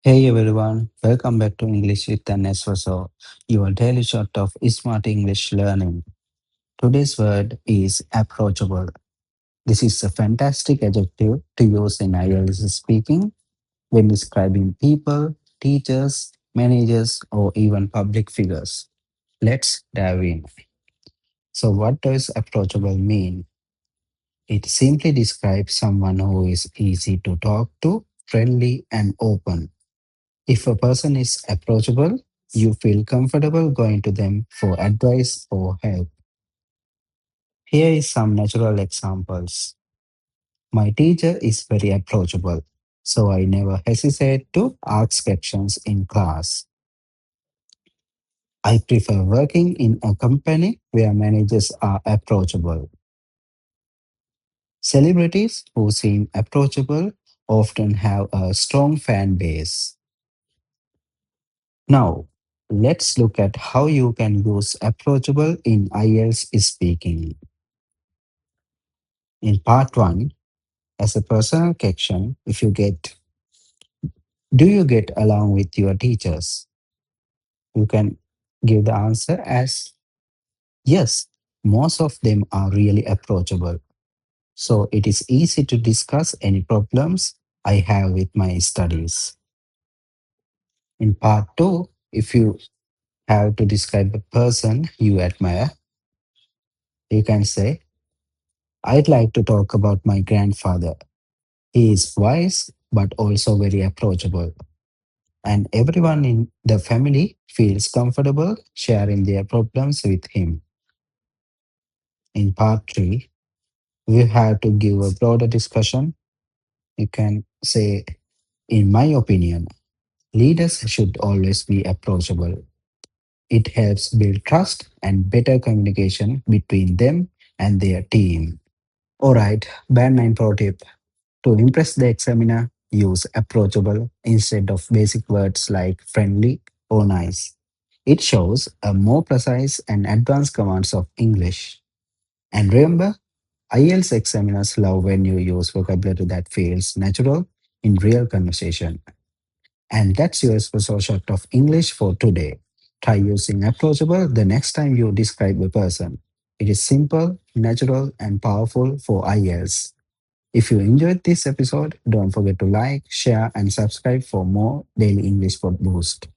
Hey everyone, welcome back to English with an Espresso, your daily shot of smart English learning. Today's word is approachable. This is a fantastic adjective to use in IELTS speaking when describing people, teachers, managers, or even public figures. Let's dive in. So, what does approachable mean? It simply describes someone who is easy to talk to, friendly, and open. If a person is approachable, you feel comfortable going to them for advice or help. Here is some natural examples. My teacher is very approachable, so I never hesitate to ask questions in class. I prefer working in a company where managers are approachable. Celebrities who seem approachable often have a strong fan base. Now, let's look at how you can use approachable in IELTS speaking. In part 1, as a personal question, if you get, do you get along with your teachers? You can give the answer as yes, most of them are really approachable. So it is easy to discuss any problems I have with my studies. In part 2, if you have to describe a person you admire, you can say, I'd like to talk about my grandfather. He is wise but also very approachable, and everyone in the family feels comfortable sharing their problems with him. In part 3, we have to give a broader discussion. You can say, in my opinion, leaders should always be approachable. It helps build trust and better communication between them and their team. All right, band 9 pro tip. To impress the examiner, use approachable instead of basic words like friendly or nice. It shows a more precise and advanced commands of English. And remember, IELTS examiners love when you use vocabulary that feels natural in real conversation. And that's your special shot of English for today. Try using approachable the next time you describe a person. It is simple, natural, and powerful for IELTS. If you enjoyed this episode, don't forget to like, share, and subscribe for more daily English for boost.